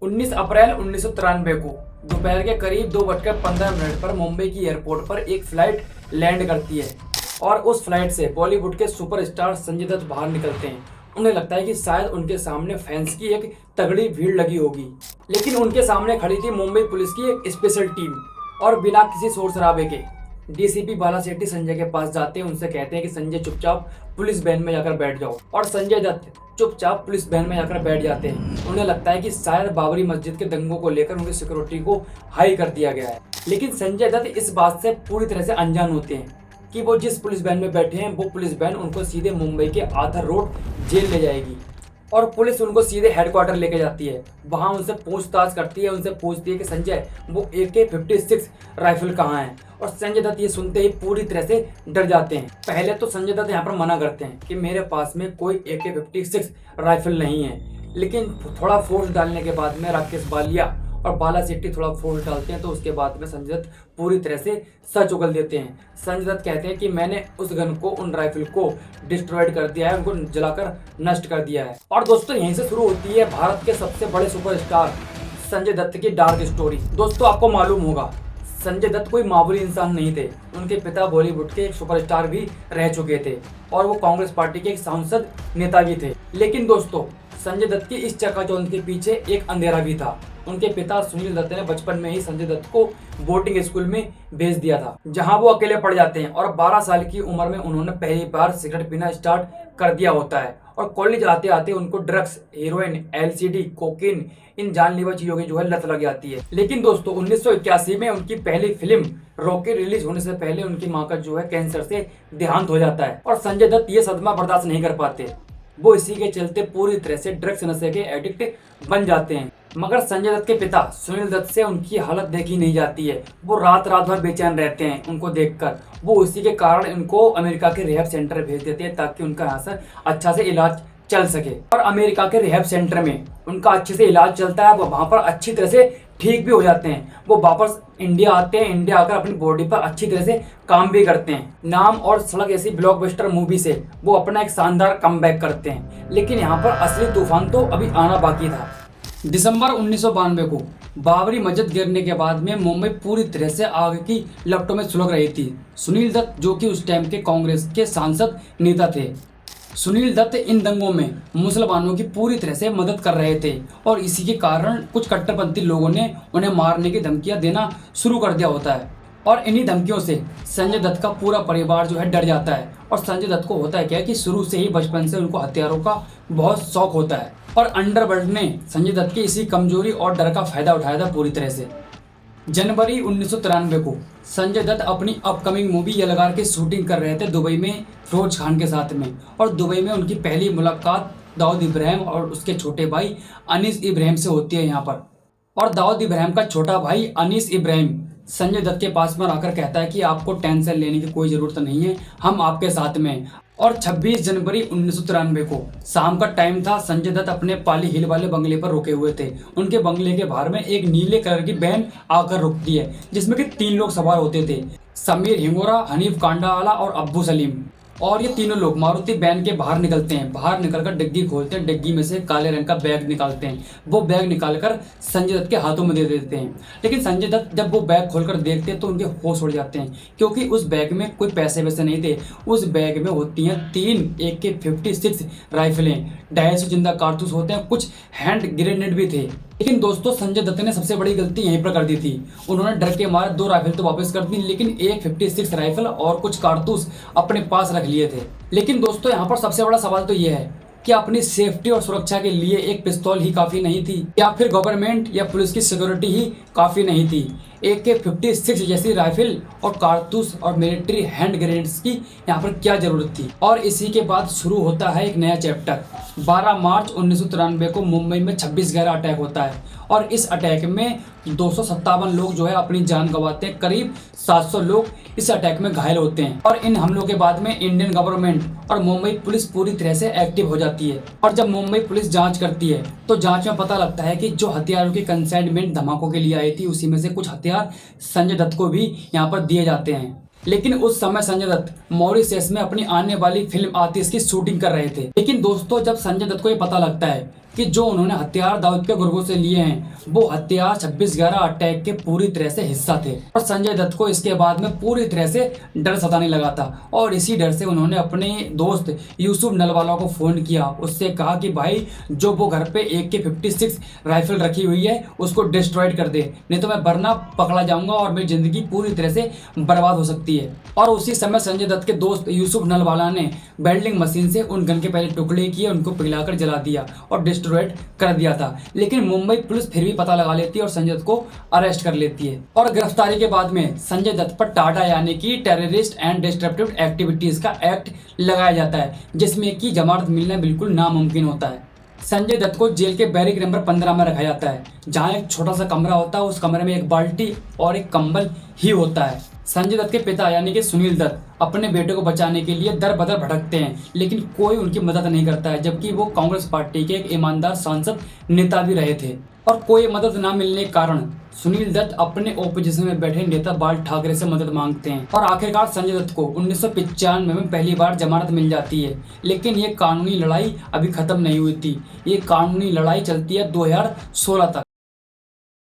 19 अप्रैल 1993 को दोपहर के करीब 2:15 पर मुंबई की एयरपोर्ट पर एक फ्लाइट लैंड करती है और उस फ्लाइट से बॉलीवुड के सुपरस्टार संजय दत्त बाहर निकलते हैं। उन्हें लगता है कि शायद उनके सामने फैंस की एक तगड़ी भीड़ लगी होगी, लेकिन उनके सामने खड़ी थी मुंबई पुलिस की एक स्पेशल टीम और बिना किसी शोर शराबे के डीसीपी बाला सेठी संजय के पास जाते हैं। उनसे कहते हैं कि संजय चुपचाप पुलिस वैन में जाकर बैठ जाओ, और संजय दत्त चुपचाप पुलिस वैन में जाकर बैठ जाते हैं। उन्हें लगता है कि शायद बाबरी मस्जिद के दंगों को लेकर उनकी सिक्योरिटी को हाई कर दिया गया है, लेकिन संजय दत्त इस बात से पूरी तरह से अनजान होते हैं कि वो जिस पुलिस वैन में बैठे हैं वो पुलिस वैन उनको सीधे मुंबई के आर्थर रोड जेल ले जाएगी और पुलिस उनको सीधे हेडक्वार्टर लेके जाती है। वहां उनसे पूछताछ करती है, उनसे पूछती है कि संजय वो AK-56 राइफल कहाँ है, और संजय दत्त ये सुनते ही पूरी तरह से डर जाते हैं। पहले तो संजय दत्त यहाँ पर मना करते हैं कि मेरे पास में कोई AK-56 राइफल नहीं है, लेकिन थोड़ा फोर्स डालने के बाद में राकेश बालिया और बाला सेठी थोड़ा फोर्स डालते हैं, तो उसके बाद में संजय दत्त पूरी तरह से सच उगल देते हैं। संजय दत्त कहते हैं कि मैंने उस गन को, उन राइफल को डिस्ट्रॉयड कर दिया है, उनको जलाकर नष्ट कर दिया है। और दोस्तों यहीं से शुरू होती है भारत के सबसे बड़े सुपरस्टार संजय दत्त की डार्क स्टोरी। दोस्तों आपको मालूम होगा संजय दत्त कोई मामूली इंसान नहीं थे। उनके पिता बॉलीवुड के एक सुपरस्टार भी रह चुके थे और वो कांग्रेस पार्टी के एक सांसद नेता भी थे। लेकिन दोस्तों संजय दत्त की इस चकाचौंध के पीछे एक अंधेरा भी था। उनके पिता सुनील दत्त ने बचपन में ही संजय दत्त को बोर्डिंग स्कूल में भेज दिया था, जहां वो अकेले पड़ जाते हैं, और 12 साल की उम्र में उन्होंने पहली बार सिगरेट पीना स्टार्ट कर दिया होता है। और कॉलेज आते आते उनको ड्रग्स, हेरोइन, LSD, कोकीन, इन जानलेवा चीजों की जो है लत लग जाती है। लेकिन दोस्तों 1981 में उनकी पहली फिल्म रॉकी रिलीज होने से पहले उनकी मां का जो है कैंसर से देहांत हो जाता है, और संजय दत्त ये सदमा बर्दाश्त नहीं कर पाते। वो इसी के चलते पूरी तरह से ड्रग्स नशे के एडिक्ट बन जाते हैं। मगर संजय दत्त के पिता सुनील दत्त से उनकी हालत देखी नहीं जाती है। वो रात रात भर बेचैन रहते हैं उनको देखकर। वो उसी के कारण इनको अमेरिका के रिहैब सेंटर भेज देते हैं ताकि उनका यहाँ से अच्छा से इलाज चल सके। और अमेरिका के रिहैब सेंटर में उनका अच्छे से इलाज चलता है, वो वहाँ पर अच्छी तरह से ठीक भी हो जाते हैं। वो वापस इंडिया आते हैं, इंडिया आकर अपनी बॉडी पर अच्छी तरह से काम भी करते हैं। नाम और सड़क ऐसी ब्लॉकबस्टर मूवी से वो अपना एक शानदार कमबैक करते हैं। लेकिन यहाँ पर असली तूफान तो अभी आना बाकी था। दिसंबर 1992 को बाबरी मस्जिद गिरने के बाद में मुंबई पूरी तरह से आग की लपटों में सुलग रही थी। सुनील दत्त जो कि उस टाइम के कांग्रेस के सांसद नेता थे, सुनील दत्त इन दंगों में मुसलमानों की पूरी तरह से मदद कर रहे थे, और इसी के कारण कुछ कट्टरपंथी लोगों ने उन्हें मारने की धमकियां देना शुरू कर दिया होता है। और इन्हीं धमकियों से संजय दत्त का पूरा परिवार जो है डर जाता है। और संजय दत्त को होता है क्या कि शुरू से ही बचपन से उनको हथियारों का बहुत शौक होता है, और अंडरवर्ल्ड ने संजय दत्त की इसी कमजोरी और डर का फायदा उठाया था पूरी तरह से। जनवरी 1993 को संजय दत्त अपनी अपकमिंग मूवी यलगार की शूटिंग कर रहे थे दुबई में फिरोज खान के साथ में, और दुबई में उनकी पहली मुलाकात दाऊद इब्राहिम और उसके छोटे भाई अनीस इब्राहिम से होती है यहाँ पर। और दाऊद इब्राहिम का छोटा भाई अनीस इब्राहिम संजय दत्त के पास में आकर कहता है कि आपको टेंशन लेने की कोई ज़रूरत नहीं है, हम आपके साथ में हैं। और 26 जनवरी 1993 को शाम का टाइम था। संजय दत्त अपने पाली हिल वाले बंगले पर रुके हुए थे। उनके बंगले के बाहर में एक नीले कलर की वैन आकर रुकती है, जिसमें कि 3 लोग सवार होते थे, समीर हिंगोरा, हनीफ कांडावाला और अब्बू सलीम। और ये तीनों लोग मारुति वैन के बाहर निकलते हैं। बाहर निकलकर डिग्गी खोलते हैं, डिग्गी में से काले रंग का बैग निकालते हैं। वो बैग निकालकर संजय दत्त के हाथों में दे देते हैं। लेकिन संजय दत्त जब वो बैग खोलकर देखते हैं तो उनके होश उड़ जाते हैं, क्योंकि उस बैग में कोई पैसे वैसे नहीं थे। उस बैग में होती हैं 3 AK-56 राइफलें, 250 जिंदा कारतूस होते हैं, कुछ हैंड ग्रेनेड भी थे। लेकिन दोस्तों संजय दत्त ने सबसे बड़ी गलती यहीं पर कर दी थी। उन्होंने डर के मारे 2 राइफल तो वापस कर दी, लेकिन AK-56 राइफल और कुछ कारतूस अपने पास रख लिए थे। लेकिन दोस्तों यहाँ पर सबसे बड़ा सवाल तो यह है कि अपनी सेफ्टी और सुरक्षा के लिए एक पिस्तौल ही काफ़ी नहीं थी, या फिर गवर्नमेंट या पुलिस की सिक्योरिटी ही काफ़ी नहीं थी। AK-56 जैसी राइफल और कारतूस और मिलिट्री हैंड ग्रेनेड्स की यहाँ पर क्या ज़रूरत थी। और इसी के बाद शुरू होता है एक नया चैप्टर। 12 मार्च 1993 को मुंबई में 26 गहरा अटैक होता है, और इस अटैक में 257 लोग जो है अपनी जान गंवाते हैं। करीब 700 लोग इस अटैक में घायल होते हैं। और इन हमलों के बाद में इंडियन गवर्नमेंट और मुंबई पुलिस पूरी तरह से एक्टिव हो जाती है। और जब मुंबई पुलिस जांच करती है तो जांच में पता लगता है कि जो हथियारों की कंसाइनमेंट धमाकों के लिए आई थी, उसी में से कुछ हथियार संजय दत्त को भी यहाँ पर दिए जाते हैं। लेकिन उस समय संजय दत्त मॉरिशस में अपनी आने वाली फिल्म आतिश की शूटिंग कर रहे थे। लेकिन दोस्तों जब संजय दत्त को ये पता लगता है कि जो उन्होंने हथियार दाऊद के गुर्गों से लिए हैं वो हथियार 26/11 अटैक के पूरी तरह से हिस्सा थे। और संजय दत्त को इसके बाद में पूरी तरह से डर सताने लगा था और इसी डर से उन्होंने अपने दोस्त यूसुफ नलवाला को फोन किया। उससे कहा कि भाई जो वो घर पे AK-56 राइफल रखी हुई है उसको डिस्ट्रॉयड कर दे, नहीं तो मैं वरना पकड़ा जाऊंगा और मेरी जिंदगी पूरी तरह से बर्बाद हो सकती है। और उसी समय संजय दत्त के दोस्त यूसुफ नलवाला ने वेल्डिंग मशीन से उन गन के पहले टुकड़े किए, उनको पिघलाकर जला दिया और डिस्ट्रॉयड कर दिया था। लेकिन मुंबई पुलिस फिर भी पता लगा लेती है और संजय दत्त को अरेस्ट कर लेती है। और गिरफ्तारी के बाद में संजय दत्त पर टाडा यानी कि टेररिस्ट एंड डिस्ट्रप्टिव एक्टिविटीज का एक्ट लगाया जाता है, जिसमें कि जमानत मिलना बिल्कुल नामुमकिन होता है। संजय दत्त को जेल के बैरिक नंबर 15 में रखा जाता है, जहां एक छोटा सा कमरा होता है। उस कमरे में एक बाल्टी और एक कंबल ही होता है। संजय दत्त के पिता यानी कि सुनील दत्त अपने बेटे को बचाने के लिए दर बदर भटकते हैं, लेकिन कोई उनकी मदद नहीं करता है, जबकि वो कांग्रेस पार्टी के एक ईमानदार सांसद नेता भी रहे थे। और कोई मदद न मिलने के कारण सुनील दत्त अपने ओपोजिशन में बैठे नेता बाल ठाकरे से मदद मांगते हैं और आखिरकार संजय दत्त को 1995 में पहली बार जमानत मिल जाती है। लेकिन ये कानूनी लड़ाई अभी खत्म नहीं हुई थी, ये कानूनी लड़ाई चलती है 2016 तक।